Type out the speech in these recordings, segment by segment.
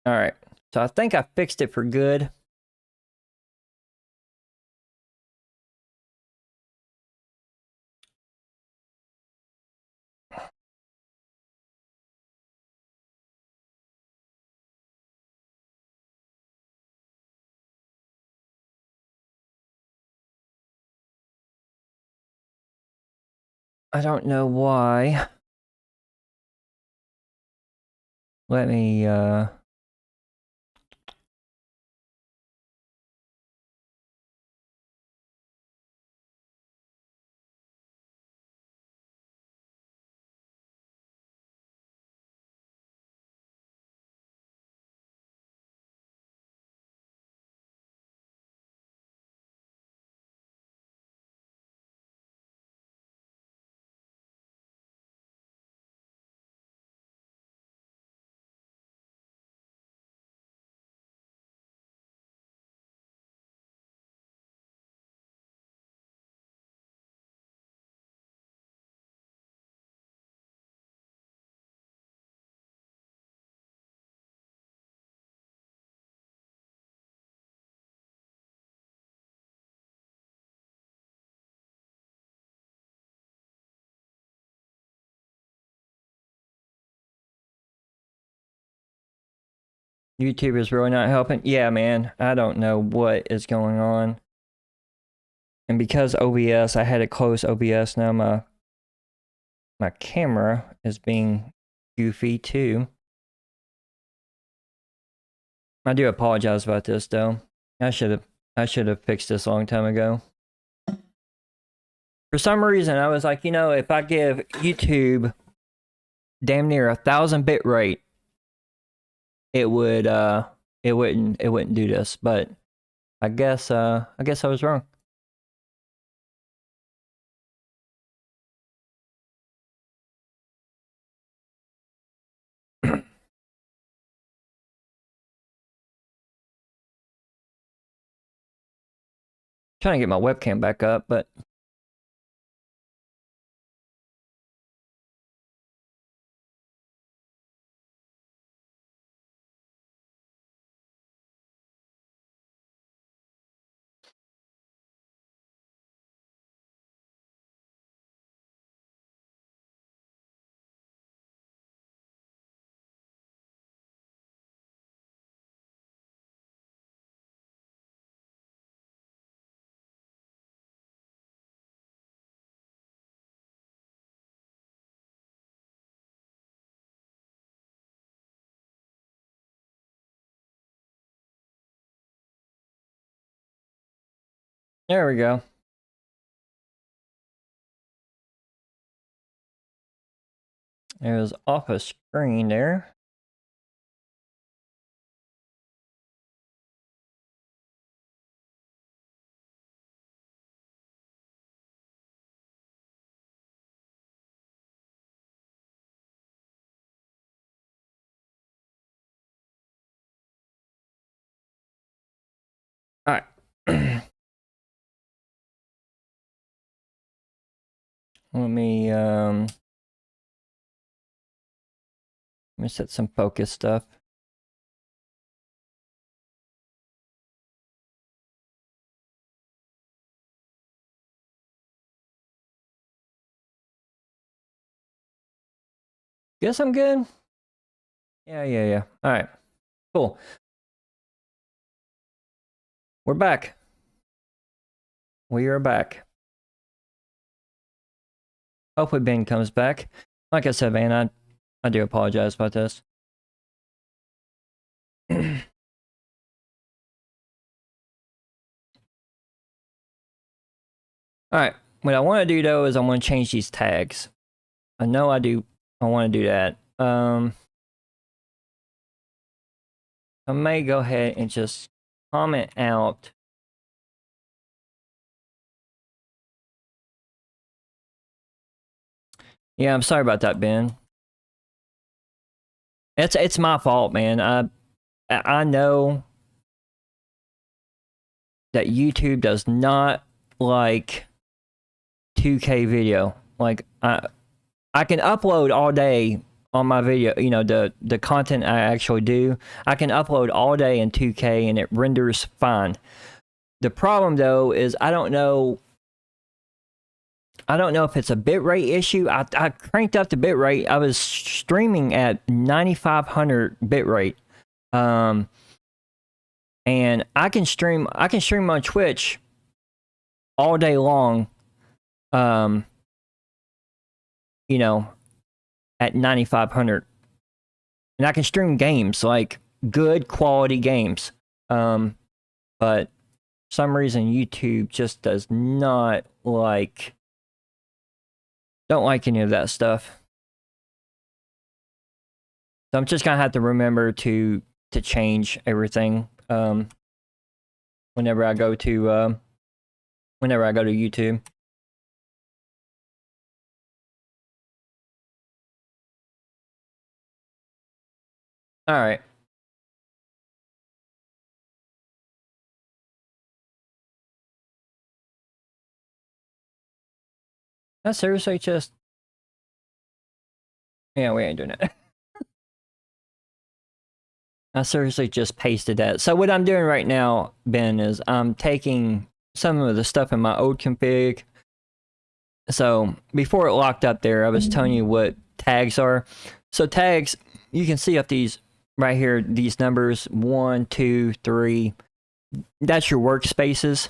Alright, so I think I fixed it for good. I don't know why. Let me, YouTube is really not helping. Yeah, man, I don't know what is going on. And because OBS, I had to close OBS. Now my camera is being goofy too. I do apologize about this though. I should have fixed this a long time ago. For some reason, I was like, you know, if I give YouTube damn near 1,000 bit rate, it wouldn't do this. But I guess I was wrong. Trying to get my webcam back up, but there we go. There's off a screen there. All right. Let me set some focus stuff. Guess I'm good. Yeah. All right. Cool. We're back. We are back. Hopefully Ben comes back. Like I said, man, I do apologize about this. Alright, what I want to do though is I want to change these tags. I know I want to do that. I may go ahead and just comment out yeah, I'm sorry about that, Ben. It's my fault, man. I know that YouTube does not like 2K video. Like I can upload all day on my video, you know, the content I actually do, I can upload all day in 2K and it renders fine. The problem though is I don't know if it's a bitrate issue. I cranked up the bitrate. I was streaming at 9500 bitrate. And I can stream on Twitch all day long. You know, at 9500. And I can stream games, like good quality games. But for some reason YouTube just does not like, don't like any of that stuff. So I'm just gonna have to remember to change everything whenever I go to YouTube. All right. I seriously just, yeah, we ain't doing it. I seriously just pasted that. So what I'm doing right now, Ben, is I'm taking some of the stuff in my old config. So before it locked up there, I was telling you what tags are. So tags, you can see up these right here, these numbers, 1, 2, 3. That's your workspaces.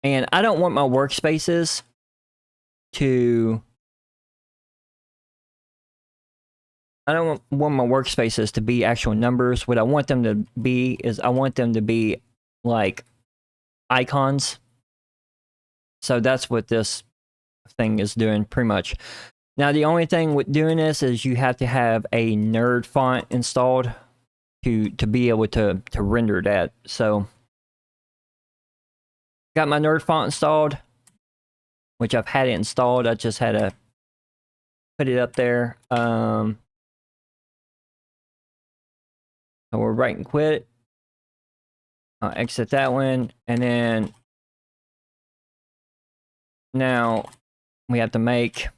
And I don't want my workspaces to, I don't want my workspaces to be actual numbers. What I want them to be is I want them to be like icons. So that's what this thing is doing pretty much. Now the only thing with doing this is you have to have a nerd font installed to be able to render that. So got my nerd font installed, which I've had it installed. I just had to put it up there. So we're right and quit. I'll exit that one, and then now we have to make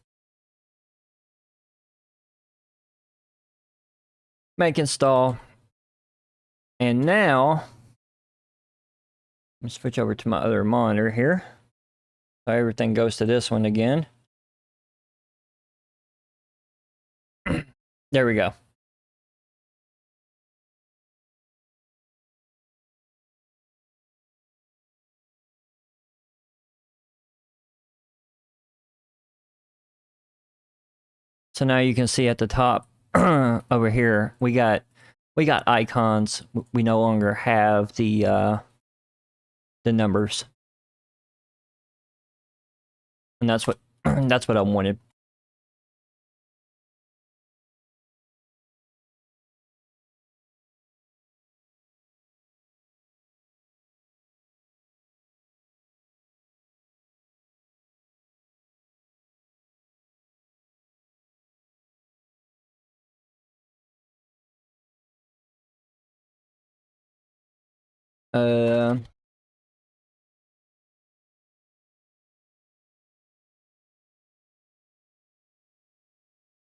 install. And now let me switch over to my other monitor here. So everything goes to this one again. There we go. So now you can see at the top over here, we got icons. We no longer have the numbers. And that's what that's what I wanted.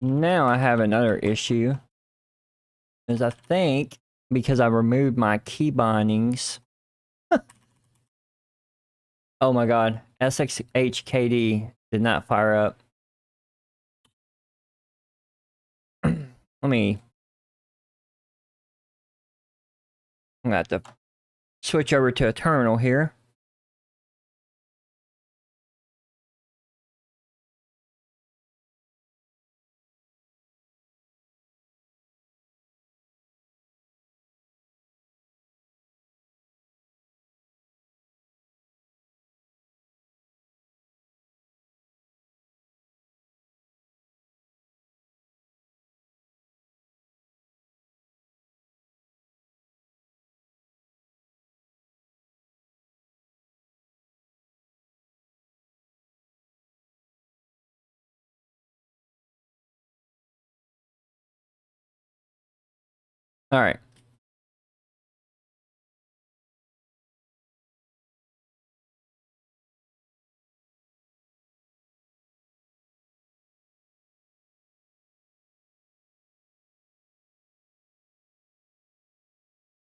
Now I have another issue. Is I think because I removed my key bindings. Oh my god, SXHKD did not fire up. I'm gonna have to switch over to a terminal here. All right.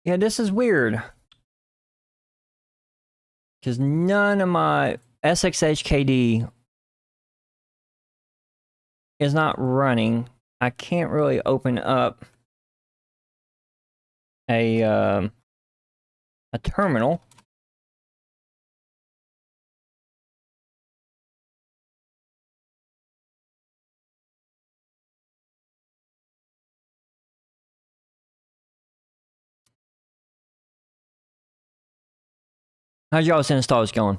Yeah, this is weird. Because none of my SXHKD is not running. I can't really open up a terminal. How's y'all's installs going?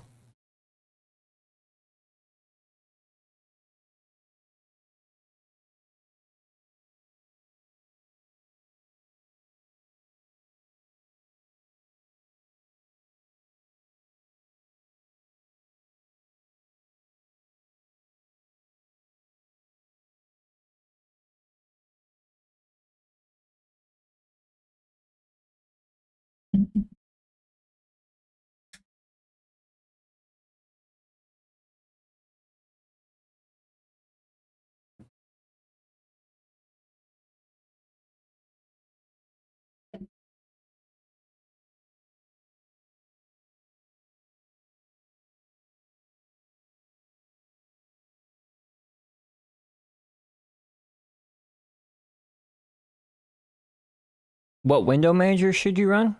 What window manager should you run?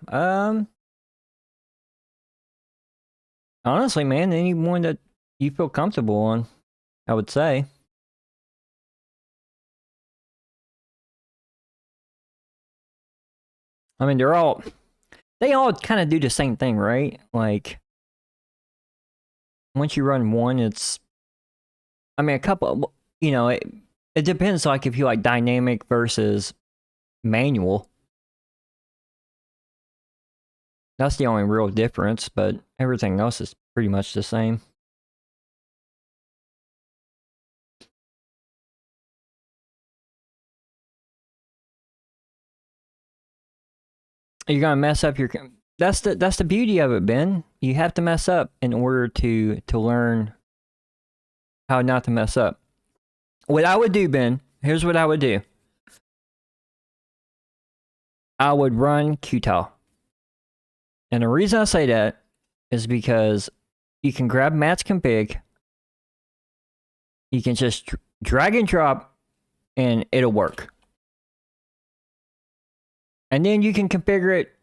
Honestly, man, any one that you feel comfortable on, I would say. I mean, they all kind of do the same thing, right? Like, once you run one, I mean, a couple, it depends, like, if you like dynamic versus manual. That's the only real difference, but everything else is pretty much the same. You're gonna mess up your. That's the beauty of it, Ben. You have to mess up in order to learn how not to mess up. What I would do, Ben, here's what I would do. I would run Qtile. And the reason I say that is because you can grab Matt's config, you can just drag and drop, and it'll work. And then you can configure it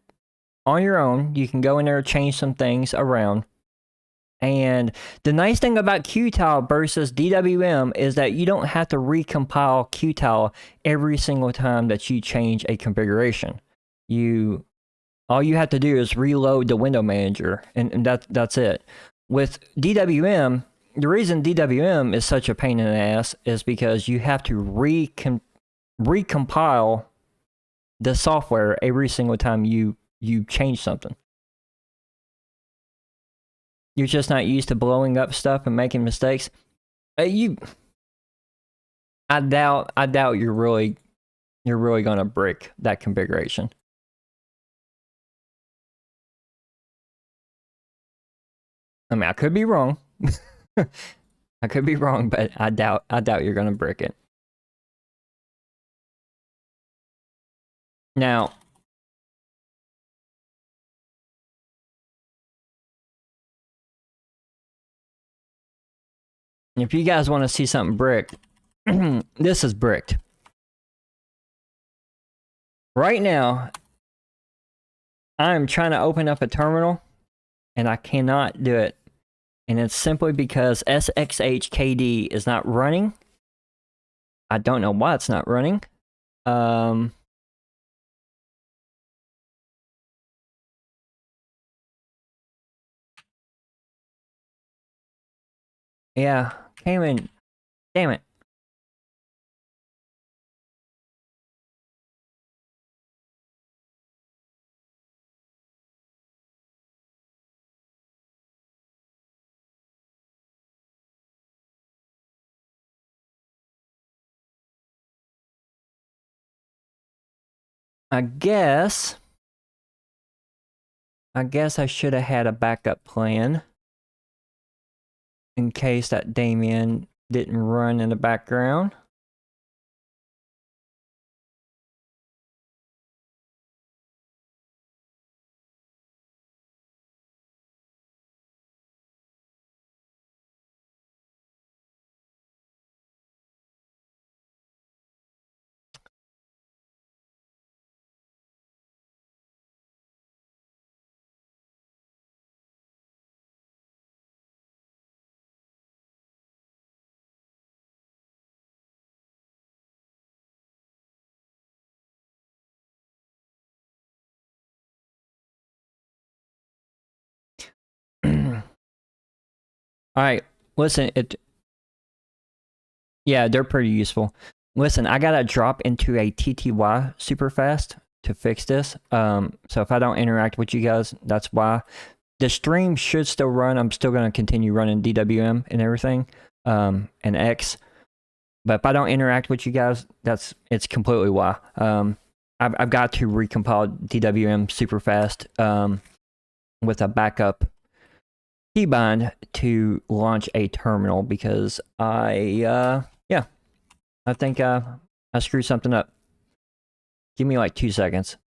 on your own. You can go in there and change some things around. And the nice thing about Qtile versus DWM is that you don't have to recompile Qtile every single time that you change a configuration. All you have to do is reload the window manager, and that's it. With DWM, the reason DWM is such a pain in the ass is because you have to recompile the software every single time you change something. You're just not used to blowing up stuff and making mistakes. I doubt you're really gonna brick that configuration. I mean, I could be wrong. I could be wrong, but I doubt you're gonna brick it. Now, if you guys want to see something bricked, this is bricked. Right now, I'm trying to open up a terminal, and I cannot do it. And it's simply because SXHKD is not running. I don't know why it's not running. Yeah, came in. Damn it. I guess I should have had a backup plan in case that Damien didn't run in the background. All right, listen, yeah, they're pretty useful. Listen, I gotta drop into a TTY super fast to fix this. So if I don't interact with you guys, that's why. The stream should still run. I'm still gonna continue running DWM and everything, and X. But if I don't interact with you guys, it's completely why. I've got to recompile DWM super fast with a backup keybind to launch a terminal because I think I screwed something up. Give me like 2 seconds.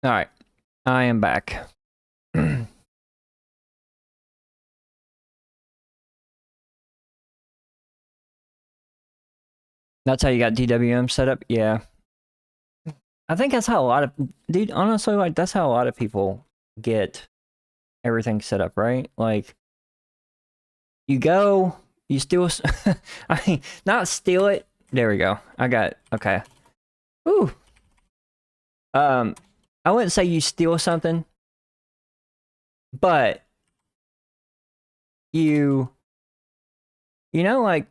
All right, I am back. That's how you got DWM set up? Yeah. I think that's how a lot of, dude, honestly, like, that's how a lot of people get everything set up, right? Like, you go, you steal, I mean, not steal it. There we go. I got, okay. Ooh. I wouldn't say you steal something, but you know, like,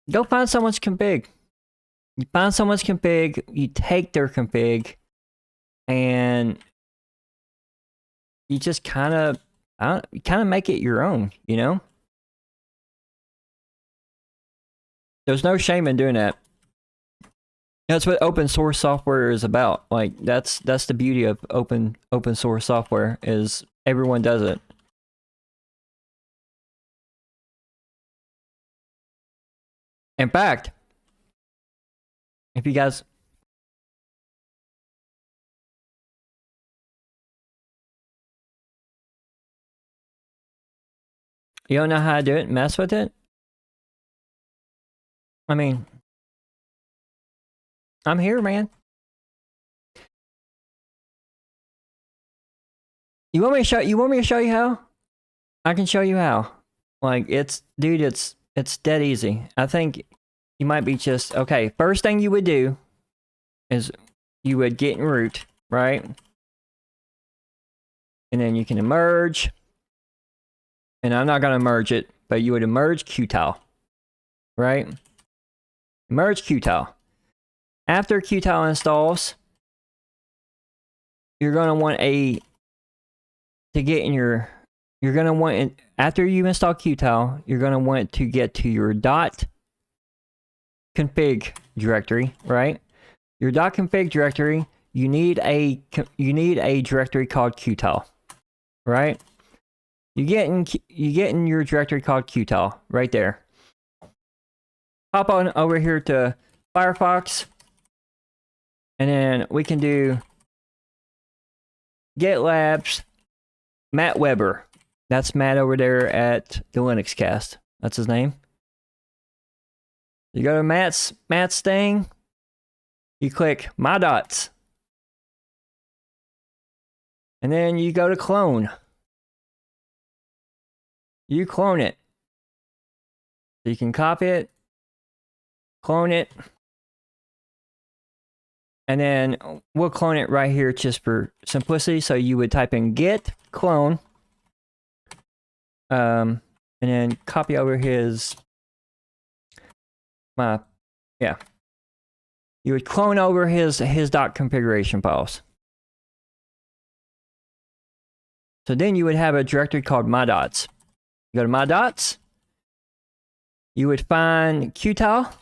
go find someone's config. You find someone's config, you take their config, and you just kind of make it your own, you know? There's no shame in doing that. That's what open source software is about. Like, that's the beauty of open source software, is everyone does it. In fact, if you guys, you don't know how to do it, mess with it. I mean, I'm here, man. You want me to show you how? I can show you how. Like, dude, it's dead easy. I think you might be just, okay, first thing you would do is you would get in root, right? And then you can emerge. And I'm not going to merge it, but you would emerge Qtile, right? Emerge Qtile. After Qtile installs, you're going to want you're going to want, after you install Qtile, you're going to want to get to your .config directory, right? Your .config directory, you need a directory called Qtile, right? You get in your directory called Qtile right there. Hop on over here to Firefox, and then we can do GitLabs Matt Weber. That's Matt over there at the Linux Cast. That's his name. You go to Matt's thing. You click My Dots. And then you go to clone. you clone it. So you can copy it, clone it, and then we'll clone it right here just for simplicity. So you would type in git clone, and then copy over yeah. You would clone over his dot configuration files. So then you would have a directory called my dots. You go to my dots. You would find Qtile.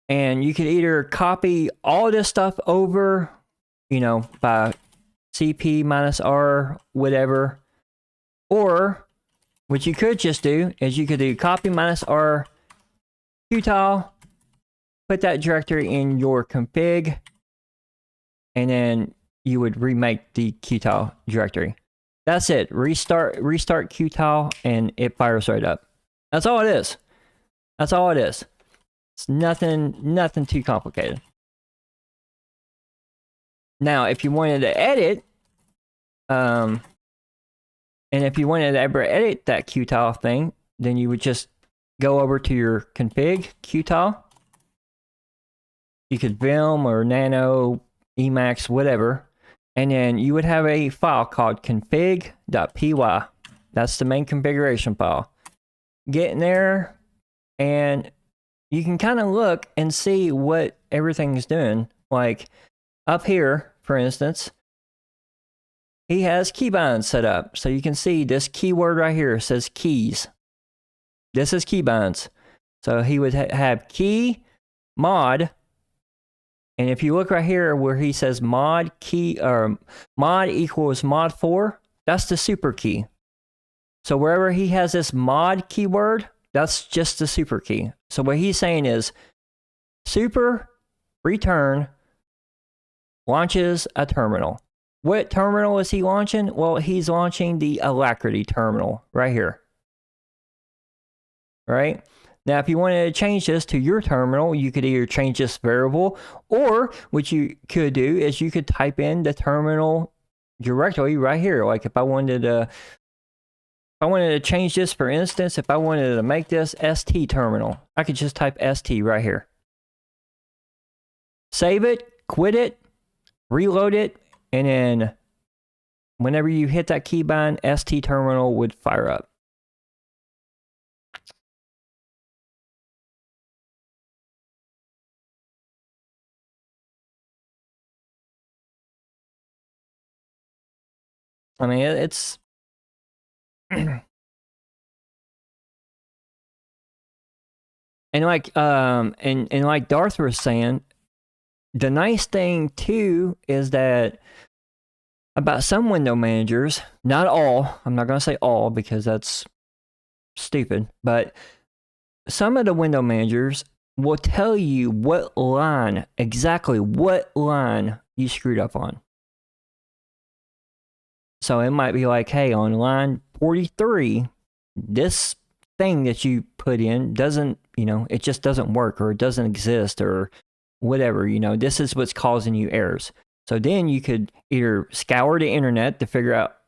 And you could either copy all this stuff over, you know, by CP -R, whatever. Or what you could just do is you could do copy -R Qtile, put that directory in your config, and then you would remake the Qtile directory. That's it. Restart Qtile, and it fires right up. That's all it is. That's all it is. It's nothing too complicated. Now, if you wanted to edit, and if you wanted to ever edit that Qtile thing, then you would just go over to your config Qtile. You could Vim or Nano, Emacs, whatever. And then you would have a file called config.py. That's the main configuration file. Get in there, and you can kind of look and see what everything's doing. Like up here, for instance, he has keybinds set up. So you can see this keyword right here says keys. This is keybinds. So he would have key mod. And if you look right here where he says mod key or mod equals mod 4, that's the super key. So wherever he has this mod keyword, that's just the super key. So what he's saying is super return launches a terminal. What terminal is he launching? Well, he's launching the Alacrity terminal right here. Right? Now, if you wanted to change this to your terminal, you could either change this variable, or what you could do is you could type in the terminal directly right here. Like if I wanted to change this, for instance, if I wanted to make this ST terminal, I could just type ST right here. Save it, quit it, reload it, and then whenever you hit that keybind, ST terminal would fire up. I mean, it's and like and like Darth was saying, the nice thing too is that about some window managers, not all, I'm not going to say all because that's stupid, but some of the window managers will tell you what line, exactly what line you screwed up on. So it might be like, hey, on line 43, this thing that you put in doesn't, you know, it just doesn't work, or it doesn't exist, or whatever, you know, this is what's causing you errors. So then you could either scour the internet to figure out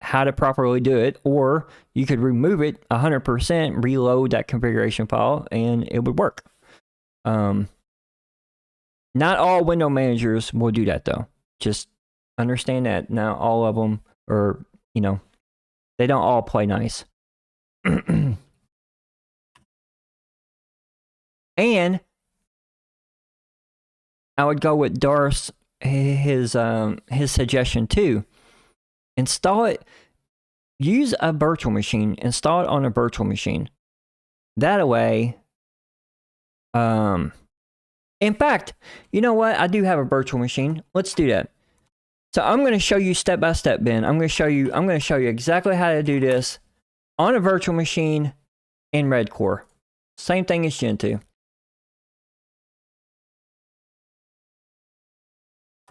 how to properly do it, or you could remove it 100%, reload that configuration file, and it would work. Not all window managers will do that though. Just understand that not all of them, or, you know, they don't all play nice. And I would go with Darth's his suggestion too. Install it. Use a virtual machine. Install it on a virtual machine. That way. In fact, you know what? I do have a virtual machine. Let's do that. So I'm going to show you step by step, Ben. I'm going to show you exactly how to do this on a virtual machine in Red Core. Same thing as Gentoo.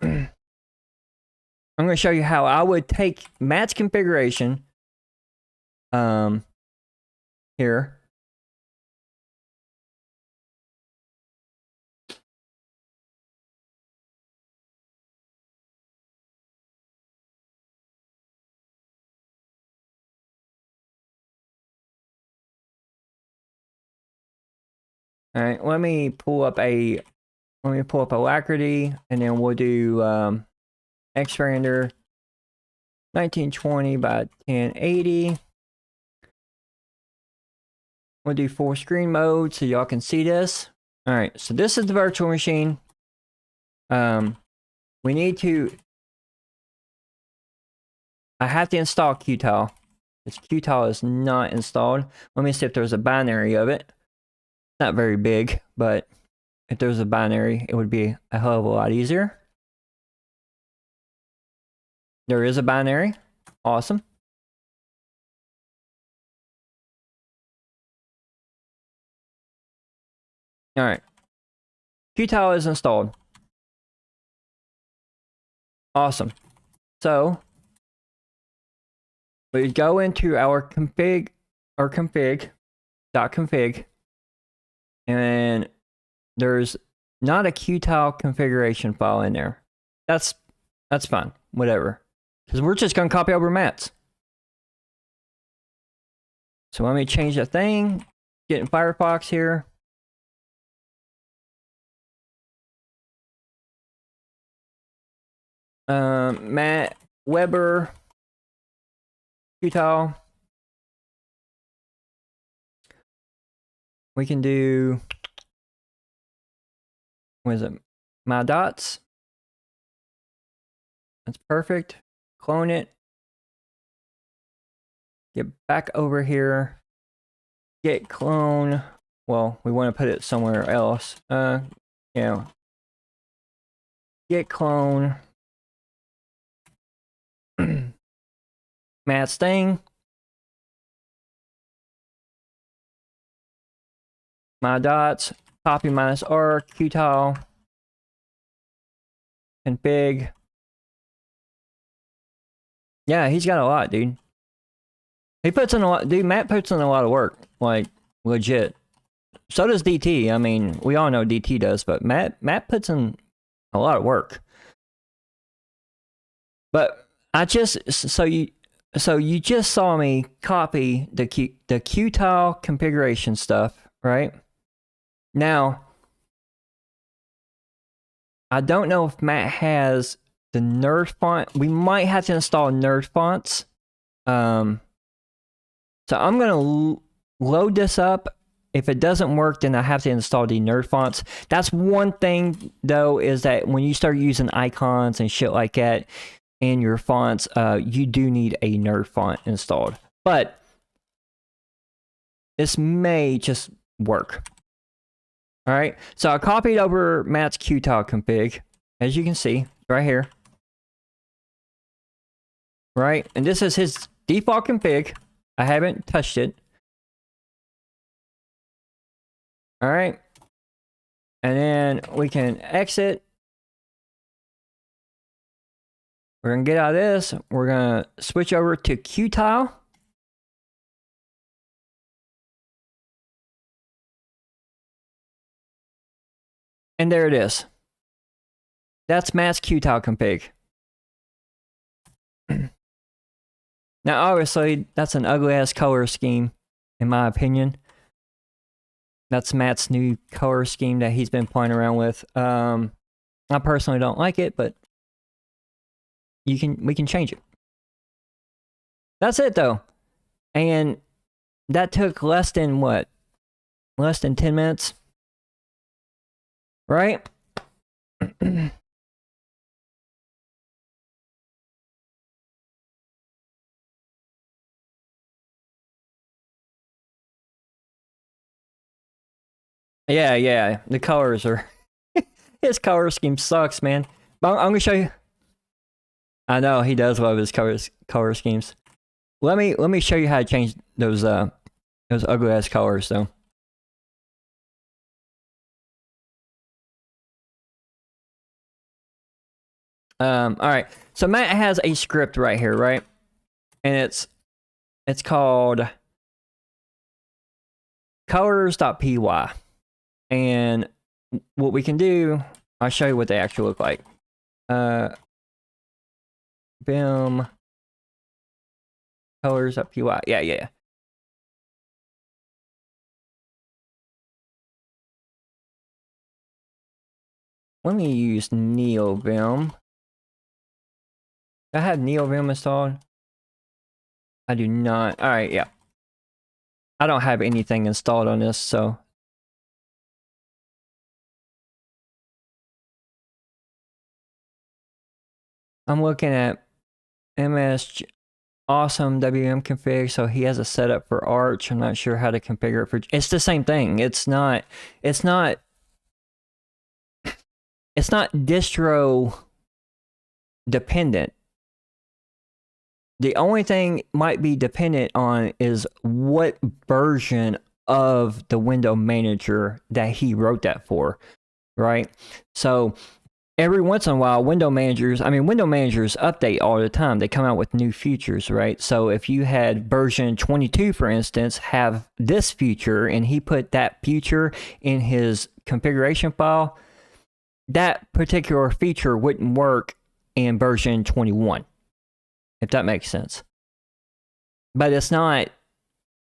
I'm going to show you how I would take Matt's configuration here. All right, let me pull up Alacrity, and then we'll do X-Render 1920 by 1080. We'll do full screen mode so y'all can see this. All right, so this is the virtual machine. We need to. I have to install Qtile. This Qtile is not installed. Let me see if there's a binary of it. Not very big, but if there's a binary, it would be a hell of a lot easier. There is a binary. Awesome. All right. Qtile is installed. Awesome. So we go into our config .config, and there's not a Qtile configuration file in there. That's fine. Whatever. Because we're just going to copy over Matt's. So let me change that thing. Get in Firefox here. Matt Weber Qtile. We can do, what is it? My dots. That's perfect. Clone it. Get back over here. Get clone. Well, we want to put it somewhere else. Get clone. Matt's thing. My dots. Copy -R. Qtile. Config. Yeah, he's got a lot, dude. He puts in a lot, dude. Matt puts in a lot of work, like legit. So does DT. I mean, we all know DT does, but Matt puts in a lot of work. But I just so you just saw me copy the Qtile configuration stuff, right? Now, I don't know if Matt has the nerd font. We might have to install nerd fonts. So I'm gonna load this up. If it doesn't work, then I have to install the nerd fonts. That's one thing, though, is that when you start using icons and shit like that in your fonts, you do need a nerd font installed. But this may just work. All right. So I copied over Matt's Qtile config, as you can see right here. Right, and this is his default config. I haven't touched it. All right. And then we can exit. We're going to get out of this. We're going to switch over to Qtile. And there it is. That's Matt's Qtile config. Now, obviously, that's an ugly-ass color scheme, in my opinion. That's Matt's new color scheme that he's been playing around with. I personally don't like it, but we can change it. That's it, though. And that took less than what? Less than 10 minutes? Right? Yeah. The colors are... His color scheme sucks, man. But I'm gonna show you... I know, he does love his color schemes. Let me show you how to change those ugly-ass colors, though. Alright. So Matt has a script right here, right? And it's called colors.py. And what we can do, I'll show you what they actually look like. Bim colors.py. Yeah. let me use DWM. I have DWM installed. I do not. All right, yeah. I don't have anything installed on this, so. I'm looking at MS awesome WM config, so he has a setup for Arch. I'm not sure how to configure it for. It's the same thing. It's not distro dependent. The only thing might be dependent on is what version of the window manager that he wrote that for, right? So every once in a while, window managers update all the time. They come out with new features, right? So if you had version 22, for instance, have this feature, and he put that feature in his configuration file, that particular feature wouldn't work in version 21, if that makes sense. But it's not,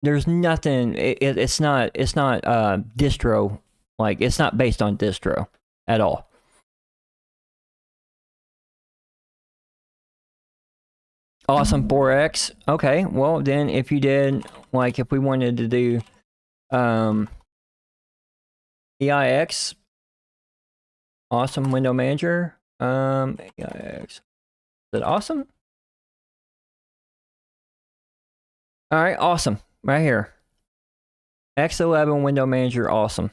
there's nothing, it's not distro, like it's not based on distro at all. Awesome 4X. Okay, well then if you did, like if we wanted to do EIX, awesome window manager, EIX. Is it awesome? All right, awesome, right here. X11 window manager, awesome.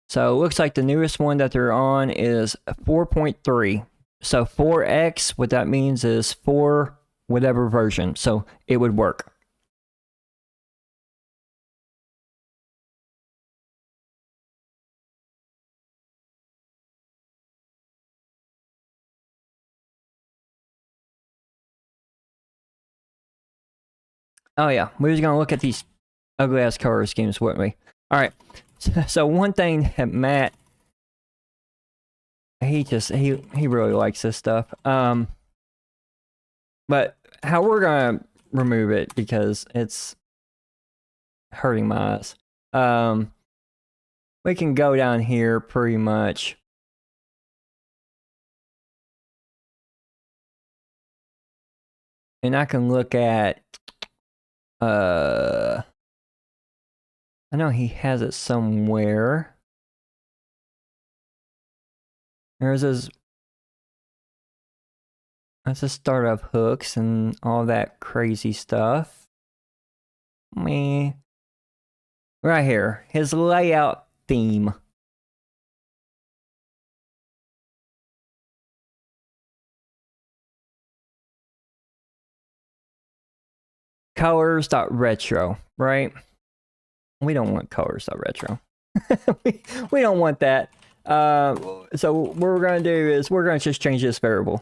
So it looks like the newest one that they're on is 4.3. So 4X, what that means is 4 whatever version. So it would work. Oh yeah, we're just gonna look at these ugly ass color schemes, weren't we? All right. So one thing that Matt, he really likes this stuff. But how we're gonna remove it, because it's hurting my eyes. We can go down here pretty much. And I can look at, I know he has it somewhere. There's his, that's a startup hooks and all that crazy stuff. Me. Right here, his layout theme. Colors.retro, right? We don't want colors.retro. we don't want that. So what we're gonna do is we're gonna just change this variable,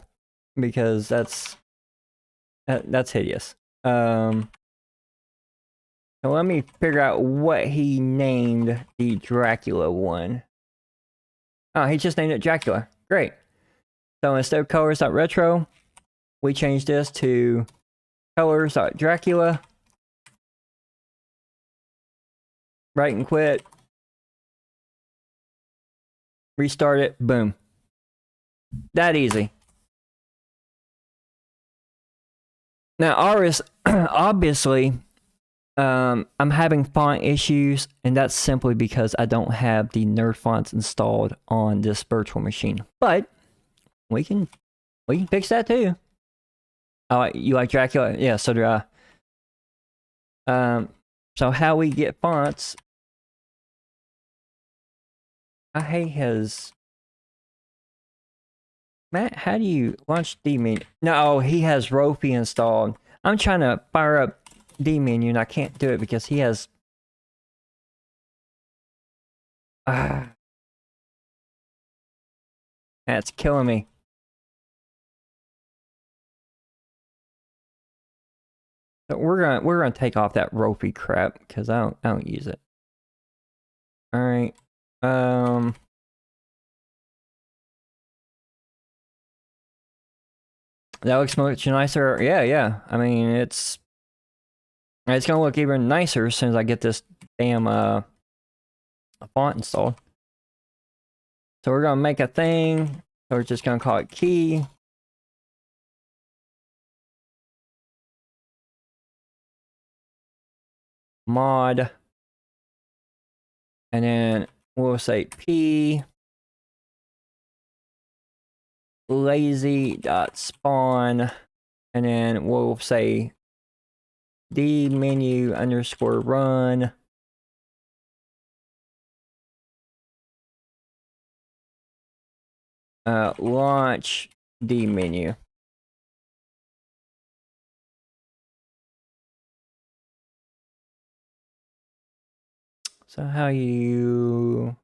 because that's hideous. So let me figure out what he named the Dracula one. Oh, he just named it Dracula. Great. So instead of colors.retro, we change this to colors.dracula. Right and quit. Restart it. Boom. That easy. Now, obviously, I'm having font issues, and that's simply because I don't have the nerd fonts installed on this virtual machine. But we can fix that too. Oh, you like Dracula? Yeah, so do I. So how we get fonts? I hate his. Matt, how do you launch D menu? No, he has Rofi installed. I'm trying to fire up D menu and I can't do it because he has. That's killing me. So we're gonna take off that Rofi crap because I don't use it. All right. That looks much nicer. Yeah. I mean, it's gonna look even nicer as soon as I get this damn font installed. So we're gonna make a thing. So we're just gonna call it key. Mod. And then we'll say p lazy.spawn. And then we'll say d menu underscore run. Launch d menu. So how you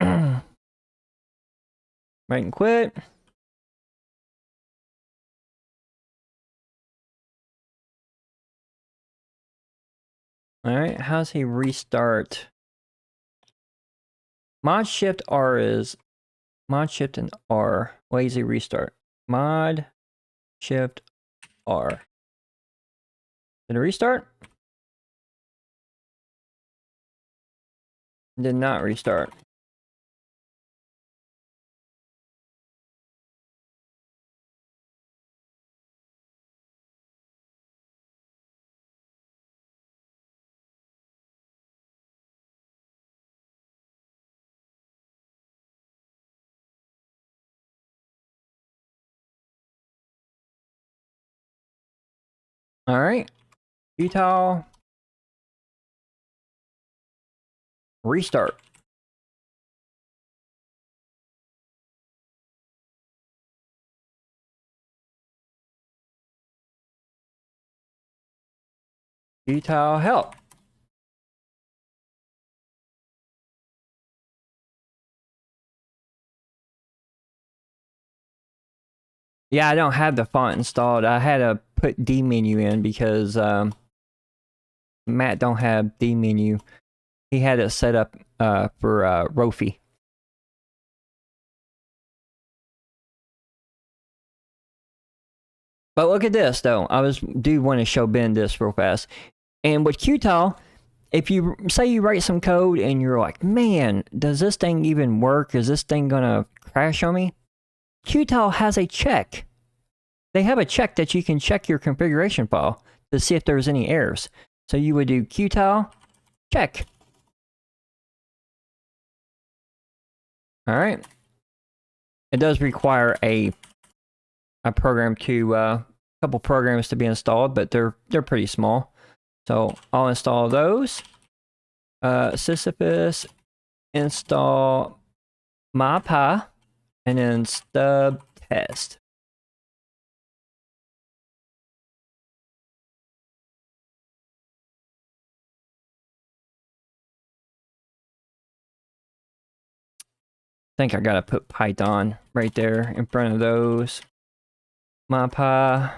right and quit. All right, how's he restart? Mod shift R is mod shift and R. Lazy restart. Mod shift R. Did it restart? Did not restart. All right. Utah. Restart. Utah help. Yeah, I don't have the font installed. I had to put D menu in because Matt don't have D menu. He had it set up for Rofi. But look at this though. Do want to show Ben this real fast. And with Qtile, if you say you write some code and you're like, man, does this thing even work? Is this thing gonna crash on me? Qtile has a check. They have a check that you can check your configuration file to see if there's any errors. So you would do Qtile, check. All right. It does require a program to a couple programs to be installed, but they're pretty small. So I'll install those. Sisyphus install MyPy and then stub test. I think I gotta put Python right there in front of those. MyPy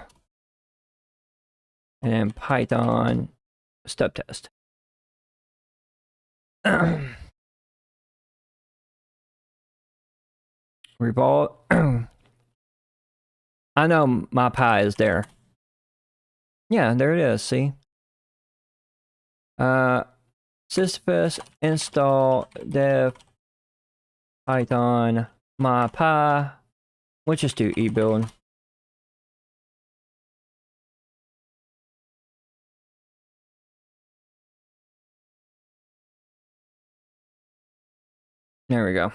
and then Python stub test. Revolt. I know MyPy is there. Yeah, there it is. See. Sisyphus install dev Python MyPy. We'll just do ebuild. There we go.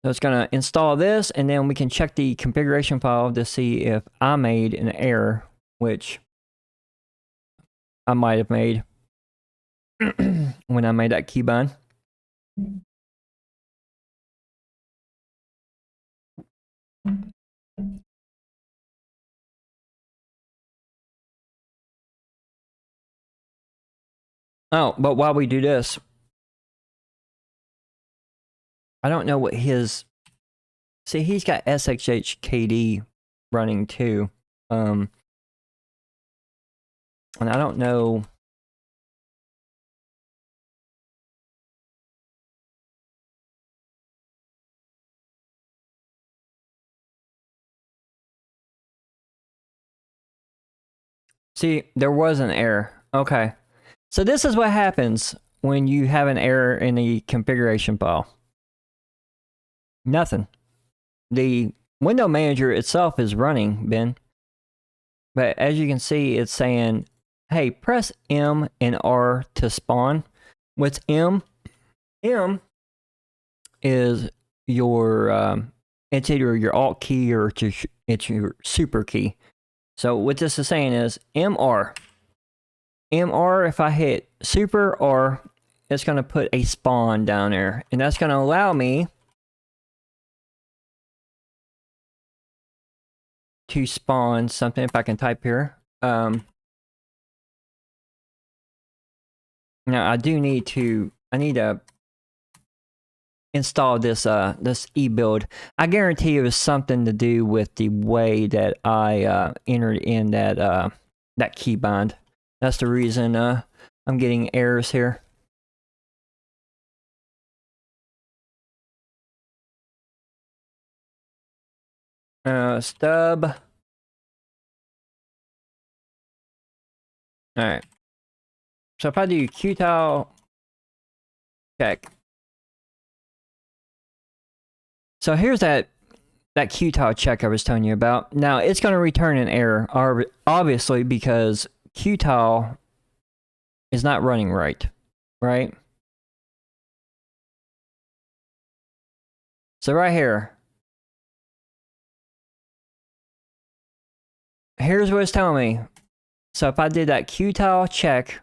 So it's going to install this, and then we can check the configuration file to see if I made an error, which I might have made when I made that keybind. Oh, but while we do this, I don't know what his... See, he's got SXHKD running too. And I don't know... See, there was an error. Okay. So this is what happens when you have an error in the configuration file. Nothing. The window manager itself is running, Ben. But as you can see, it's saying, hey, press M and R to spawn. What's M? M is your it's either your alt key or it's your super key. So what this is saying is MR. MR, if I hit super R, it's going to put a spawn down there. And that's going to allow me to spawn something, if I can type here. Now I need to install this this eBuild. I guarantee it was something to do with the way that I entered in that keybind. That's the reason I'm getting errors here. Stub. All right. So if I do qtile check. So here's that qtile check I was telling you about. Now it's going to return an error, obviously, because qtile is not running right? So right here, here's what it's telling me. So if I did that qtile check,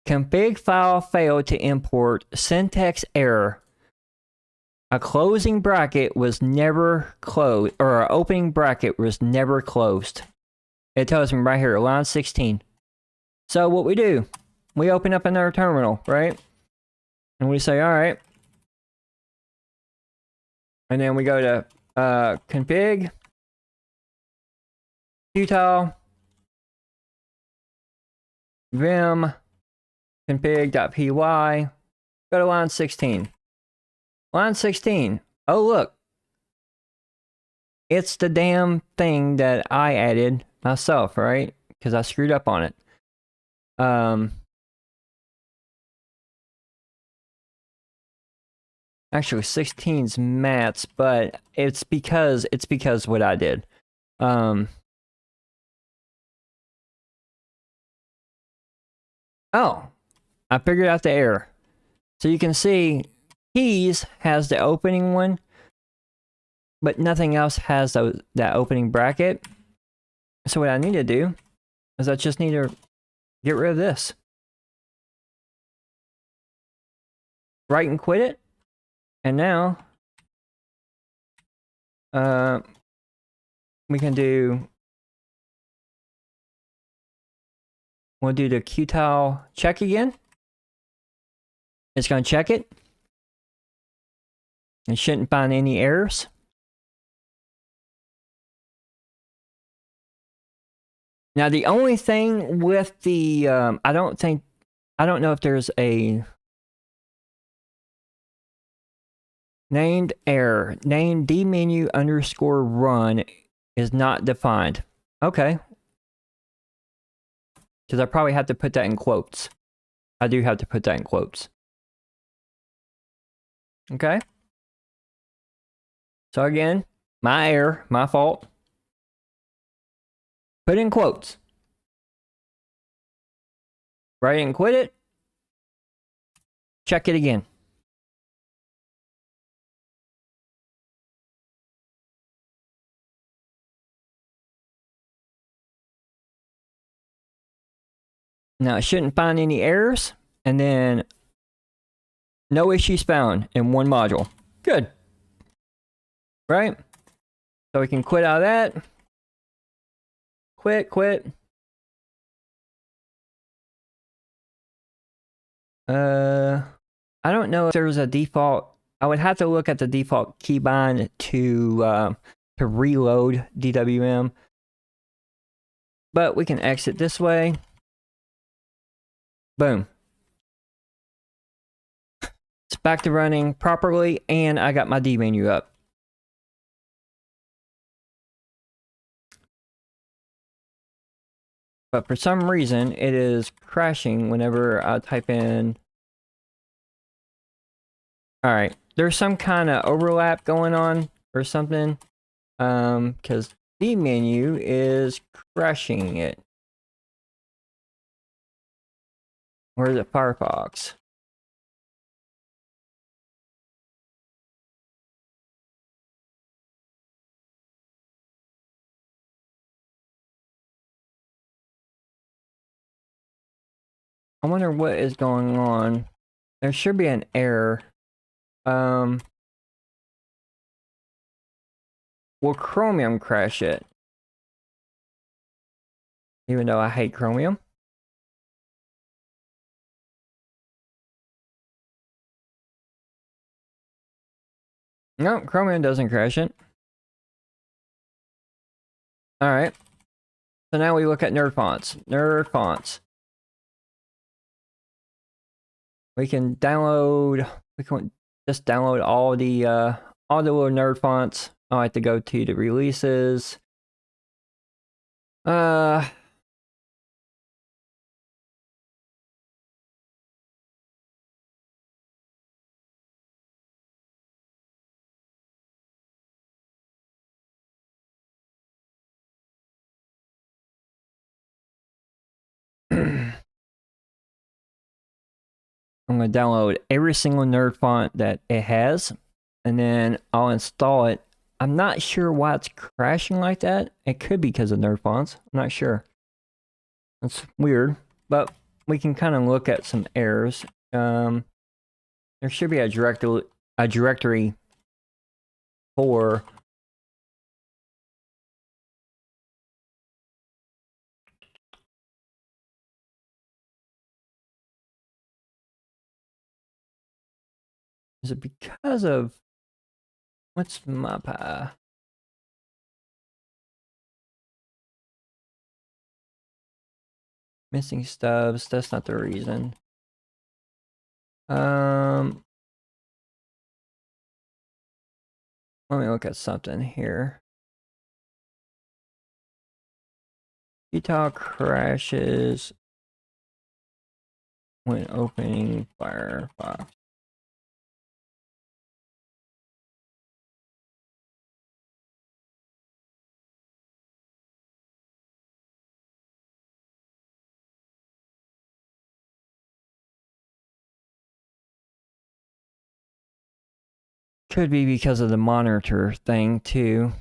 config file failed to import, syntax error. A closing bracket was never closed, or an opening bracket was never closed. It tells me right here, line 16. So what we do, we open up another terminal, right? And we say, all right. And then we go to config, qtile, vim, config.py, go to line 16. Line 16. Oh, look. It's the damn thing that I added myself, right? Because I screwed up on it. Actually, 16's Matt's, but it's because what I did. Oh, I figured out the error. So you can see keys has the opening one, but nothing else has that opening bracket. So what I need to do is I just need to get rid of this. Right and quit it. And now we can do, we'll do the qtile check again. It's going to check it. It shouldn't find any errors. Now the only thing with the, I don't know if there's a named error. Named dmenu underscore run is not defined. Okay. Because I probably have to put that in quotes. I do have to put that in quotes. Okay. So again, my error, my fault. Put in quotes. Write it and quit it. Check it again. Now it shouldn't find any errors. And then no issues found in one module. Good. Right? So we can quit out of that. Quit. I don't know if there's a default. I would have to look at the default keybind to reload DWM. But we can exit this way. Boom. It's back to running properly, and I got my D menu up. But for some reason, it is crashing whenever I type in... Alright, there's some kind of overlap going on or something. Because the menu is crashing it. Where's it? Firefox. I wonder what is going on. There should be an error. Will Chromium crash it? Even though I hate Chromium. No, Chromium doesn't crash it. Alright. So now we look at nerd fonts. Nerd fonts. We can download... We can just download all the little nerd fonts. I have to go to the releases. I'm going to download every single nerd font that it has, and then I'll install it. I'm not sure why it's crashing like that. It could be because of nerd fonts. I'm not sure. That's weird, but we can kind of look at some errors. There should be a directory for... Is it because of... What's my... Missing stubs, that's not the reason. Let me look at something here. Utah crashes when opening Firefox. Could be because of the monitor thing, too.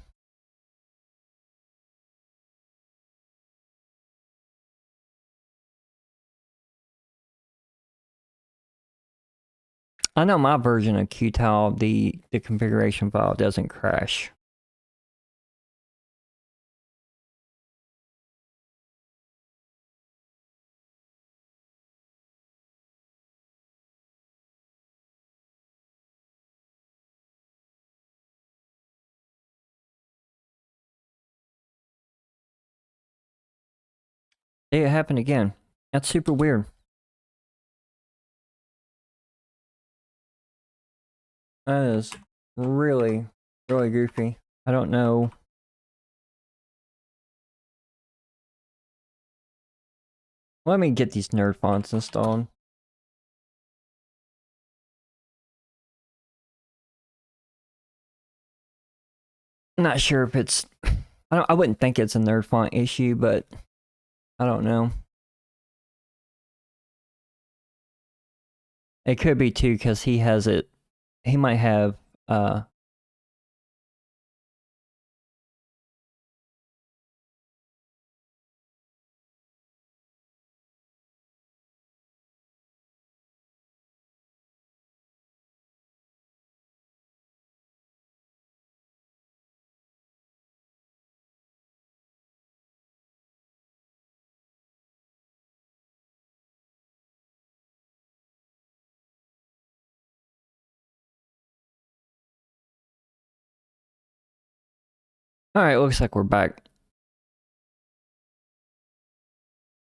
I know my version of Qtile, the configuration file doesn't crash. It happened again. That's super weird. That is really, really goofy. I don't know. Let me get these nerd fonts installed. I'm not sure if it's... I wouldn't think it's a nerd font issue, but I don't know. It could be too, because he has it. He might have Alright, looks like we're back.